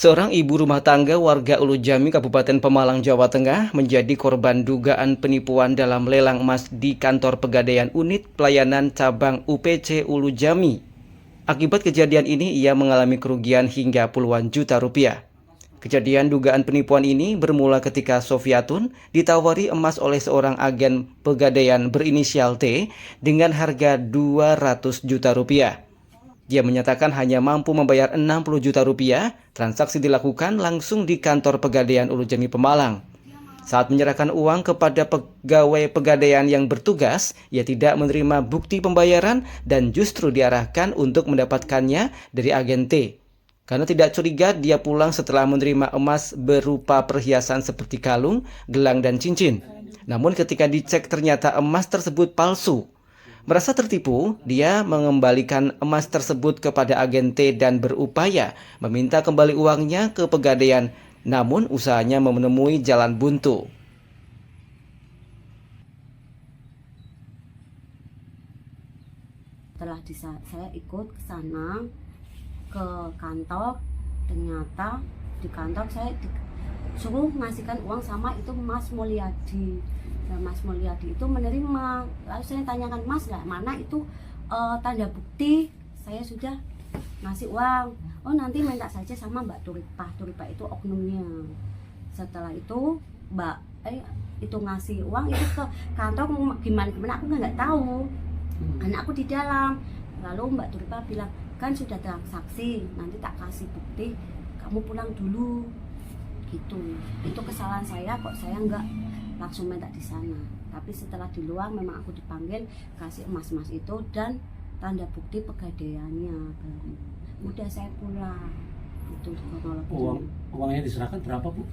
Seorang ibu rumah tangga warga Ulu Jami, Kabupaten Pemalang, Jawa Tengah menjadi korban dugaan penipuan dalam lelang emas di kantor Pegadaian Unit Pelayanan Cabang UPC Ulu Jami. Akibat kejadian ini, ia mengalami kerugian hingga puluhan juta rupiah. Kejadian dugaan penipuan ini bermula ketika Sofiatun ditawari emas oleh seorang agen Pegadaian berinisial T dengan harga 200 juta rupiah. Dia menyatakan hanya mampu membayar 60 juta rupiah. Transaksi dilakukan langsung di kantor Pegadaian Ulu Jami Pemalang. Saat menyerahkan uang kepada pegawai Pegadaian yang bertugas, ia tidak menerima bukti pembayaran dan justru diarahkan untuk mendapatkannya dari agen T. Karena tidak curiga, dia pulang setelah menerima emas berupa perhiasan seperti kalung, gelang, dan cincin. Namun ketika dicek ternyata emas tersebut palsu. Merasa tertipu, dia mengembalikan emas tersebut kepada agen T dan berupaya meminta kembali uangnya ke Pegadaian. Namun usahanya menemui jalan buntu. Setelah saya ikut ke sana, ke kantor, ternyata di kantor saya disuruh ngasihkan uang sama itu Mas Mulyadi. Dan Mas Mulyadi itu menerima. Lalu saya tanyakan, Mas lah mana itu tanda bukti saya sudah ngasih uang. Oh nanti minta saja sama Mbak Turipa. Turipa itu oknumnya. Setelah itu Mbak itu ngasih uang itu ke kantor, gimana aku nggak tahu. Karena aku di dalam. Lalu Mbak Turipa bilang, kan sudah transaksi, nanti tak kasih bukti, kamu pulang dulu. Gitu. Itu kesalahan saya, kok saya nggak langsung minta di sana. Tapi setelah di luar memang aku dipanggil kasih emas-emas itu dan tanda bukti pegadaiannya. Udah saya pulang. Itu kronologi. Uangnya diserahkan berapa, Bu?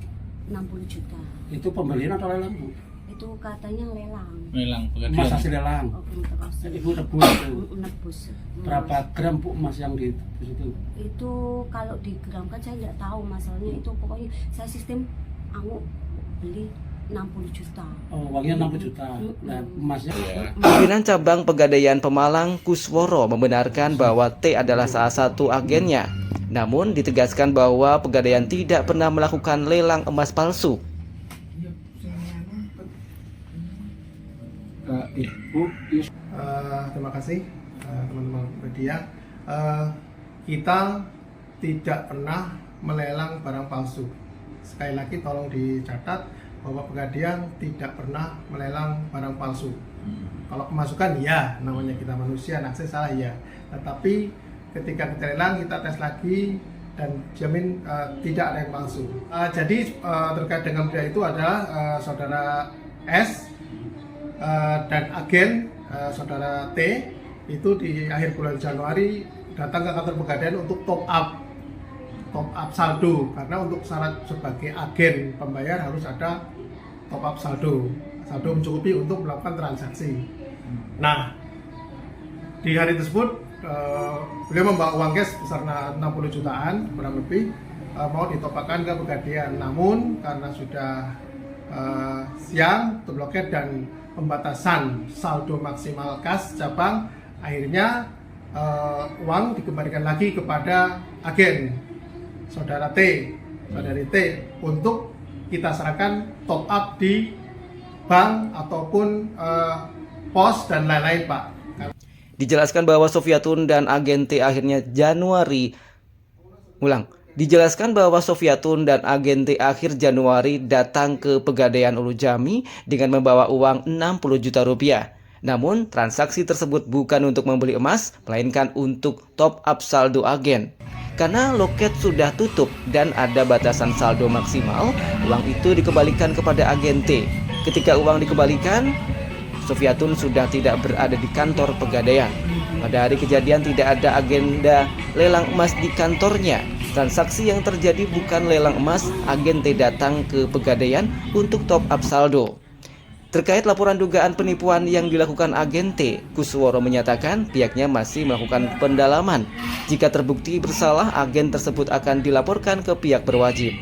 60 juta. Itu pembelian atau lelang, Bu? Itu katanya lelang. Lelang Pegadaian. Emas hasil lelang. Oh, terus. Ibu nebus itu. Nebus. Berapa gram, Bu, emas yang ditebus itu? Itu kalau di gram kan saya nggak tahu masalahnya. Itu pokoknya saya sistem aku beli 60 juta. Oh, uangnya 60 juta. Nah, emasnya Pimpinan Cabang Pegadaian Pemalang, Kusworo, membenarkan bahwa T adalah salah satu agennya. Namun ditegaskan bahwa Pegadaian tidak pernah melakukan lelang emas palsu. Ibu, terima kasih teman-teman media. Kita tidak pernah melelang barang palsu. Sekali lagi tolong dicatat bahwa Pegadaian tidak pernah melelang barang palsu. Kalau kemasukan ya, namanya kita manusia, nakses salah ya. Tetapi ketika kita lelang, kita tes lagi dan jamin tidak ada yang palsu. Jadi terkait dengan dia itu adalah saudara S dan agen saudara T itu di akhir bulan Januari datang ke kantor Pegadaian untuk top up saldo, karena untuk syarat sebagai agen pembayar harus ada top up saldo mencukupi untuk melakukan transaksi. Nah, di hari tersebut beliau membawa uang cash besar 60 jutaan kurang lebih, mau ditopakkan ke Pegadaian. Namun karena sudah siang terblokir dan pembatasan saldo maksimal kas cabang, akhirnya uang dikembalikan lagi kepada agen saudara T, saudari T, untuk kita serahkan top up di bank ataupun pos dan lain-lain, Pak. Dijelaskan bahwa Sofiatun dan agen T akhirnya akhir Januari datang ke Pegadaian Ulu Jami dengan membawa uang 60 juta rupiah. Namun transaksi tersebut bukan untuk membeli emas, melainkan untuk top up saldo agen. Karena loket sudah tutup dan ada batasan saldo maksimal, uang itu dikembalikan kepada agen T. Ketika uang dikembalikan, Sofiatun sudah tidak berada di kantor Pegadaian. Pada hari kejadian tidak ada agenda lelang emas di kantornya. Transaksi yang terjadi bukan lelang emas, agen T datang ke Pegadaian untuk top up saldo. Terkait laporan dugaan penipuan yang dilakukan agen T, Kusworo menyatakan pihaknya masih melakukan pendalaman. Jika terbukti bersalah, agen tersebut akan dilaporkan ke pihak berwajib.